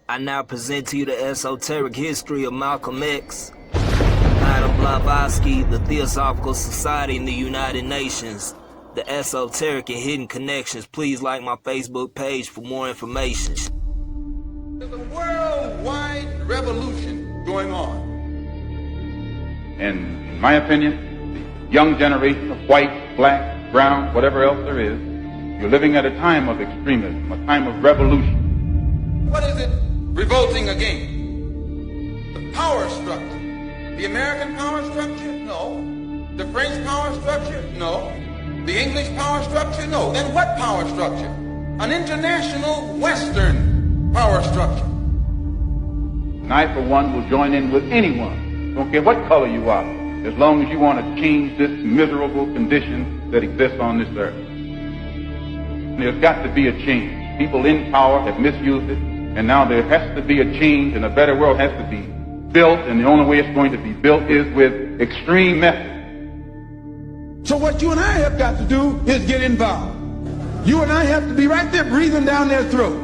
I now present to you the esoteric history of Malcolm X, Madam Blavatsky, the Theosophical Society in the United Nations, the esoteric and hidden connections. Please like my Facebook page for more information. There's a worldwide revolution going on. And in my opinion, the young generation of white, black, brown, whatever else there is, you're living at a time of extremism, a time of revolution. What is it revolting against? The power structure. The American power structure? No. The French power structure? No. The English power structure? No. Then what power structure? An international Western power structure. And I, for one, will join in with anyone, don't care what color you are, as long as you want to change this miserable condition that exists on this earth. There's got to be a change. People in power have misused it, and now there has to be a change, and a better world has to be built, and the only way it's going to be built is with extreme methods. So what you and I have got to do is get involved. You and I have to be right there breathing down their throat.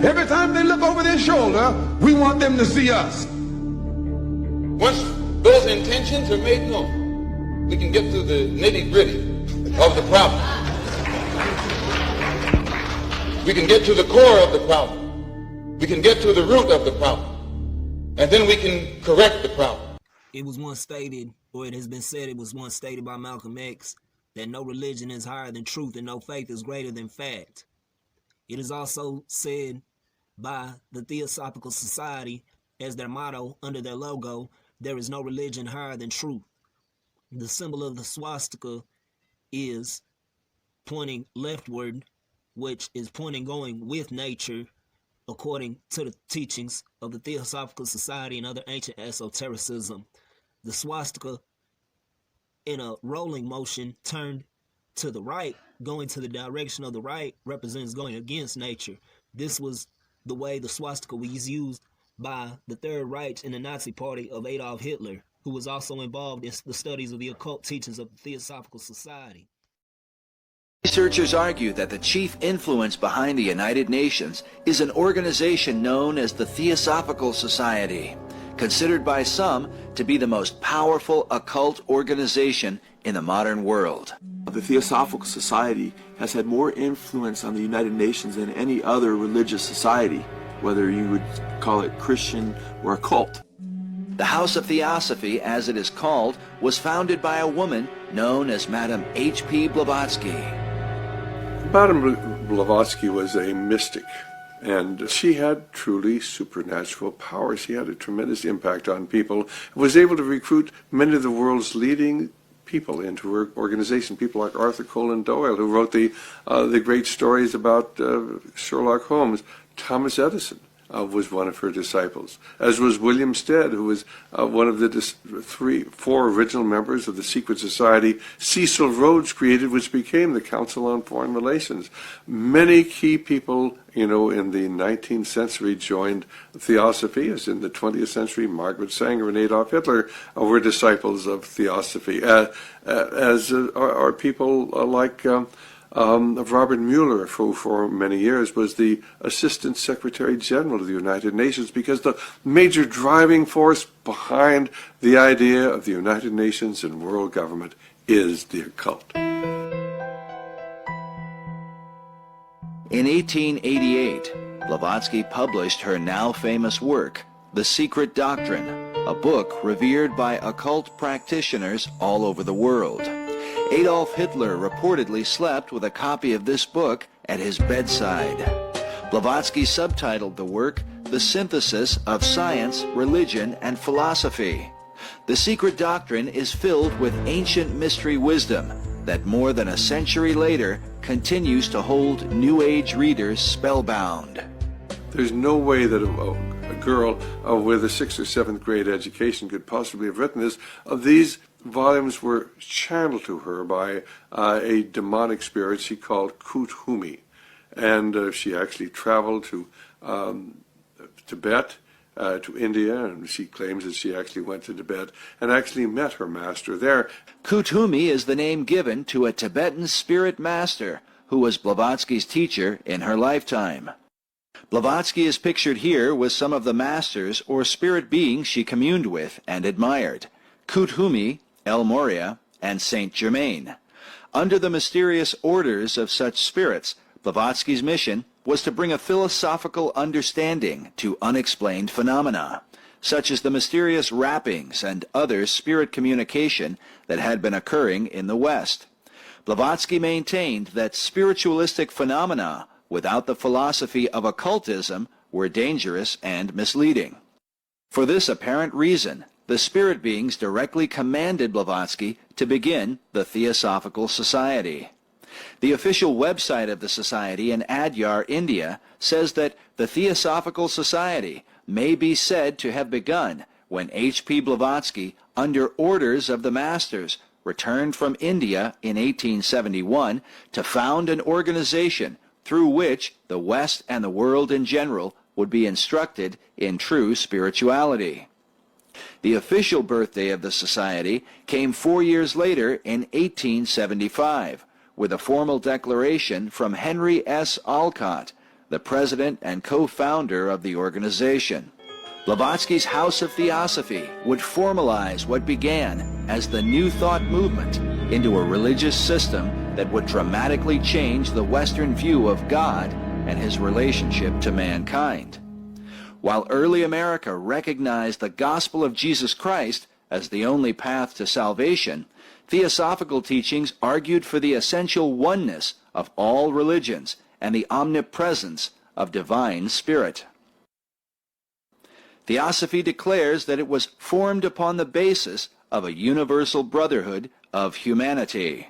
Every time they look over their shoulder, we want them to see us. Once those intentions are made known, we can get to the nitty-gritty of the problem. We can get to the core of the problem. We can get to the root of the problem. And then we can correct the problem. It was once stated, or it has been said, it was once stated by Malcolm X, that no religion is higher than truth and no faith is greater than fact. It is also said by the Theosophical Society as their motto under their logo, there is no religion higher than truth. The symbol of the swastika is pointing leftward, which is pointing going with nature, according to the teachings of the Theosophical Society and other ancient esotericism. The swastika, in a rolling motion, turned to the right, going to the direction of the right, represents going against nature. This was the way the swastika was used by the Third Reich in the Nazi Party of Adolf Hitler, who was also involved in the studies of the occult teachings of the Theosophical Society. Researchers argue that the chief influence behind the United Nations is an organization known as the Theosophical Society, considered by some to be the most powerful occult organization in the modern world. The Theosophical Society has had more influence on the United Nations than any other religious society, whether you would call it Christian or occult. The House of Theosophy, as it is called, was founded by a woman known as Madame H.P. Blavatsky. Madame Blavatsky was a mystic, and she had truly supernatural powers. She had a tremendous impact on people, and was able to recruit many of the world's leading people into her organization, people like Arthur Conan Doyle, who wrote the great stories about Sherlock Holmes. Thomas Edison was one of her disciples, as was William Stead, who was one of the four original members of the secret society Cecil Rhodes created, which became the Council on Foreign Relations. Many key people, in the 19th century joined Theosophy, as in the 20th century Margaret Sanger and Adolf Hitler were disciples of Theosophy, as are people like of Robert Mueller, who for many years was the Assistant Secretary General of the United Nations, because the major driving force behind the idea of the United Nations and world government is the occult. In 1888, Blavatsky published her now famous work, The Secret Doctrine, a book revered by occult practitioners all over the world. Adolf Hitler reportedly slept with a copy of this book at his bedside. Blavatsky subtitled the work, The Synthesis of Science, Religion, and Philosophy. The Secret Doctrine is filled with ancient mystery wisdom that more than a century later continues to hold New Age readers spellbound. There's no way that a girl with a 6th or 7th grade education could possibly have written this. These volumes were channeled to her by a demonic spirit she called Kuthumi, and she actually traveled to Tibet, to India, and she claims that she actually went to Tibet and actually met her master there. Kuthumi is the name given to a Tibetan spirit master who was Blavatsky's teacher in her lifetime. Blavatsky is pictured here with some of the masters or spirit beings she communed with and admired: Kuthumi, El Morya, and Saint Germain. Under the mysterious orders of such spirits, Blavatsky's mission was to bring a philosophical understanding to unexplained phenomena, such as the mysterious rappings and other spirit communication that had been occurring in the West. Blavatsky maintained that spiritualistic phenomena without the philosophy of occultism were dangerous and misleading. For this apparent reason, the spirit beings directly commanded Blavatsky to begin the Theosophical Society. The official website of the society in Adyar, India, says that the Theosophical Society may be said to have begun when H.P. Blavatsky, under orders of the masters, returned from India in 1871 to found an organization through which the West and the world in general would be instructed in true spirituality. The official birthday of the society came 4 years later in 1875, with a formal declaration from Henry S. Alcott, the president and co-founder of the organization. Blavatsky's House of Theosophy would formalize what began as the New Thought movement into a religious system that would dramatically change the Western view of God and his relationship to mankind. While early America recognized the gospel of Jesus Christ as the only path to salvation, theosophical teachings argued for the essential oneness of all religions and the omnipresence of divine spirit. Theosophy declares that it was formed upon the basis of a universal brotherhood of humanity.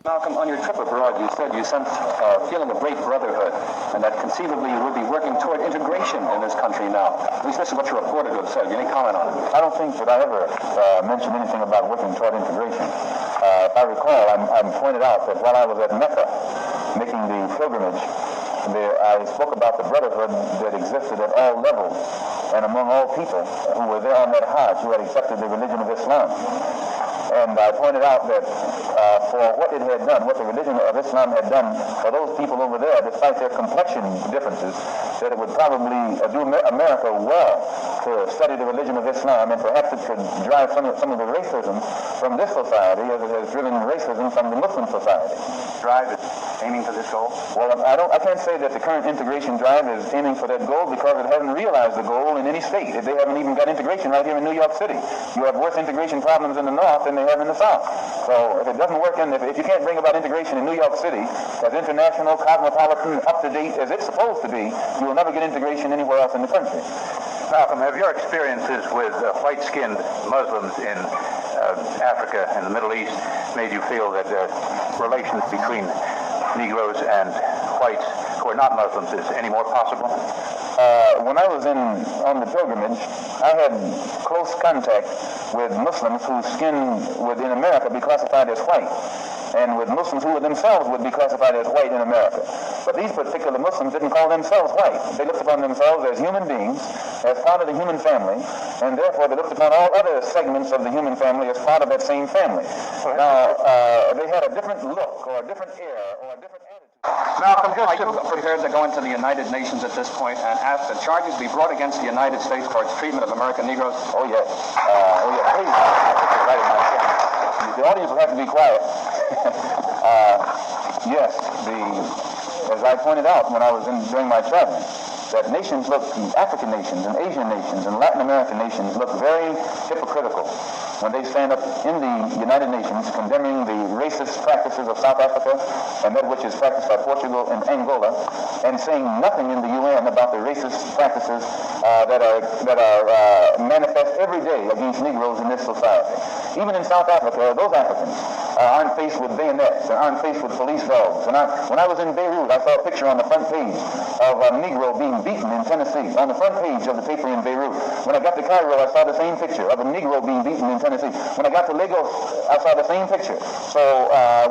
Malcolm, on your trip abroad, you said you sensed a feeling of great brotherhood, and that conceivably you would be working toward integration in this country now. At least this is what you're reported to have said. Any comment on it? I don't think that I ever mentioned anything about working toward integration. If I recall, I pointed out that while I was at Mecca making the pilgrimage, I spoke about the brotherhood that existed at all levels and among all people who were there on that Hajj who had accepted the religion of Islam. And I pointed out that for what it had done, what the religion of Islam had done for those people over there, despite their complexion differences, that it would probably do America well to study the religion of Islam, and perhaps it could drive some of the racism from this society as it has driven racism from the Muslim society. Drive is aiming for this goal? Well, I can't say that the current integration drive is aiming for that goal because it hasn't realized the goal in any state. They haven't even got integration right here in New York City. You have worse integration problems in the North than they have in the South. So if it doesn't work, if you can't bring about integration in New York City as international, cosmopolitan, up-to-date as it's supposed to be, you will never get integration anywhere else in the country. Malcolm, have your experiences with white-skinned Muslims in Africa and the Middle East made you feel that relations between Negroes and whites who are not Muslims is any more possible? When I was on the pilgrimage, I had close contact with Muslims whose skin would in America be classified as white, and with Muslims who themselves would be classified as white in America. But these particular Muslims didn't call themselves white. They looked upon themselves as human beings, as part of the human family, and therefore they looked upon all other segments of the human family as part of that same family. Now, they had a different look, or a different air, or a different attitude. Malcolm, are you prepared to go into the United Nations at this point and ask that charges be brought against the United States for its treatment of American Negroes? Oh, yes. Please. Right in my camera. The audience will have to be quiet. Yes, as I pointed out when I was during my traveling, that nations African nations and Asian nations and Latin American nations look very hypocritical when they stand up in the United Nations condemning the racist practices of South Africa and that which is practiced by Portugal and Angola, and saying nothing in the UN about the racist practices that are manifest every day against Negroes in this society. Even in South Africa, those Africans aren't faced with bayonets and aren't faced with police dogs. And when I was in Beirut, I saw a picture on the front page of a Negro being beaten in Tennessee, on the front page of the paper in Beirut. When I got to Cairo, I saw the same picture of a Negro being beaten in Tennessee. When I got to Lagos, I saw the same picture. So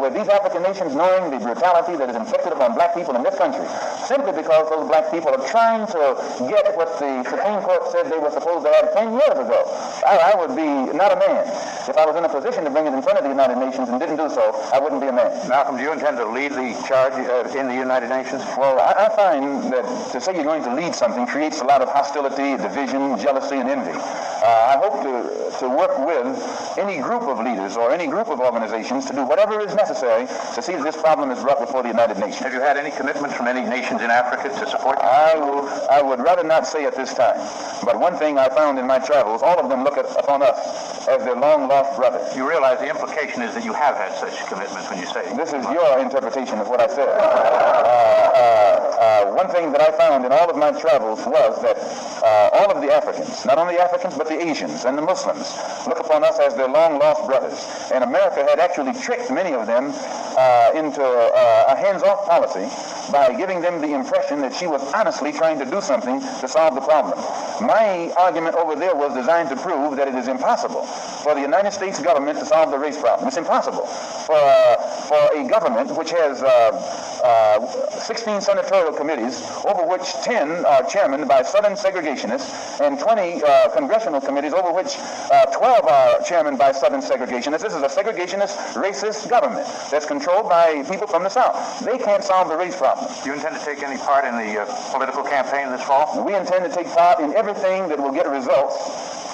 with these African nations knowing the brutality that is inflicted upon black people in this country, simply because those black people are trying to get what the Supreme Court said they were supposed to have 10 years ago, I would be not a man if I was in a position to bring it in front of the United Nations and didn't do so, I wouldn't be a man. Malcolm, do you intend to lead the charge in the United Nations? Well, I find that to say you're going to lead something creates a lot of hostility, division, jealousy, and envy. I hope to work with any group of leaders or any group of organizations to do whatever is necessary to see that this problem is brought before the United Nations. Have you had any commitments from any nations in Africa to support you? I would rather not say at this time, but one thing I found in my travels, all of them look upon us as their long-lost brothers. You realize the implication is that you have had such commitments when you say it. This is your interpretation of what I said. One thing that I found in all of my travels was that all of the Africans, not only Africans, but the Asians and the Muslims, look upon us as their long-lost brothers. And America had actually tricked many of them into a hands-off policy by giving them the impression that she was honestly trying to do something to solve the problem. My argument over there was designed to prove that it is impossible for the United States government to solve the race problem. It's impossible for a government which has 16 senatorial committees, over which 10 are chairmaned by Southern segregationists, and 20 congressional committees, over which 12 are chairmaned by Southern segregationists. This is a segregationist, racist government that's controlled by people from the South. They can't solve the race problem. Do you intend to take any part in the political campaign this fall? We intend to take part in everything that will get results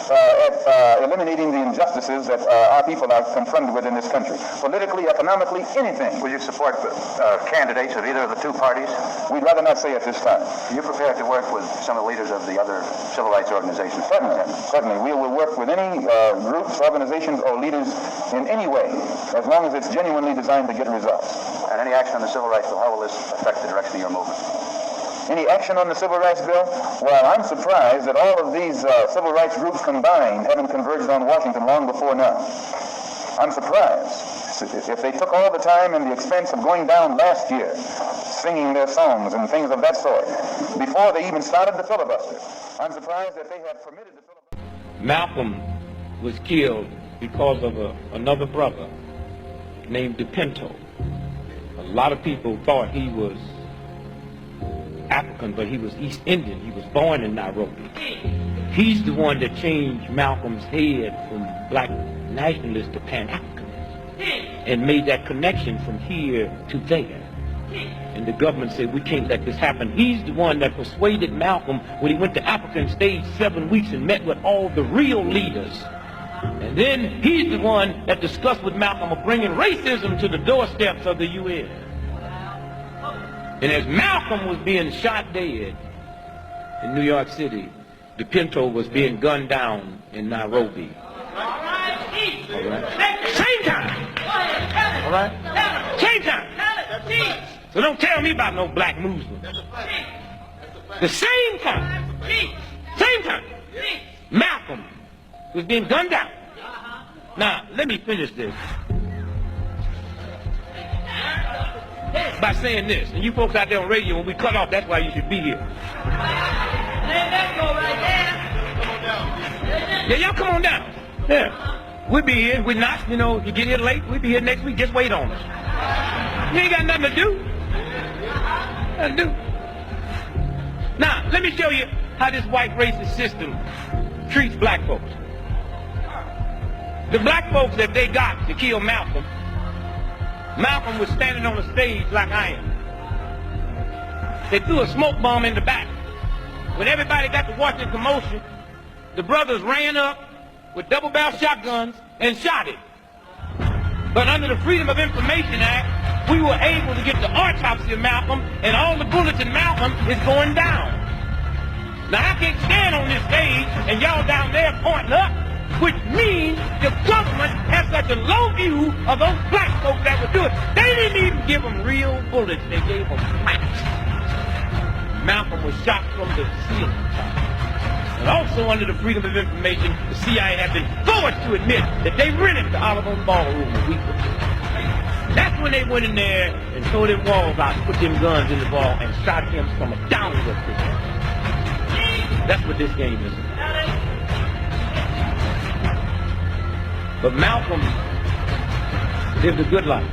at eliminating the injustices that our people are confronted with in this country. Politically, economically, anything. Will you support candidates of either of the two parties? We'd rather not say at this time. Are you prepared to work with some of the leaders of the other civil rights organizations? Certainly. We will work with any groups, organizations, or leaders in any way, as long as it's genuinely designed to get results. And any action on the civil rights bill, how will this affect the direction of your movement? Any action on the civil rights bill? Well, I'm surprised that all of these civil rights groups combined haven't converged on Washington long before now. I'm surprised. If they took all the time and the expense of going down last year, singing their songs and things of that sort, before they even started the filibuster, I'm surprised that they had permitted the filibuster. Malcolm was killed because of another brother named DePinto. A lot of people thought he was African, but he was East Indian. He was born in Nairobi. He's the one that changed Malcolm's head from black nationalist to Pan-Africanist and made that connection from here to there. And the government said, we can't let this happen. He's the one that persuaded Malcolm when he went to Africa and stayed 7 weeks and met with all the real leaders. And then he's the one that discussed with Malcolm of bringing racism to the doorsteps of the UN. And as Malcolm was being shot dead in New York City, DePinto was being gunned down in Nairobi. All right? Same time. All right? Same time. So don't tell me about no black Muslims. The same time. Same time. Malcolm was being gunned down. Now, let me finish this by saying this. And you folks out there on radio, when we cut off, that's why you should be here. Yeah, y'all come on down. Yeah. We'll be here. We're not, you know, if you get here late, we'll be here next week. Just wait on us. You ain't got nothing to do. Nothing to do. Now, let me show you how this white racist system treats black folks. The black folks that they got to kill Malcolm, Malcolm was standing on the stage like I am. They threw a smoke bomb in the back. When everybody got to watch the commotion, the brothers ran up with double-barrel shotguns and shot it. But under the Freedom of Information Act, we were able to get the autopsy of Malcolm, and all the bullets in Malcolm is going down. Now, I can't stand on this stage and y'all down there pointing up, which means the government has such a low view of those black folks that would do it. They didn't even give them real bullets. They gave them flash. Malcolm was shot from the ceiling. And also under the Freedom of Information, the CIA had been forced to admit that they rented the Olive Ballroom a week ago. That's when they went in there and tore them walls out, put them guns in the wall, and shot him from a downward position. That's what this game is about. But Malcolm lived a good life.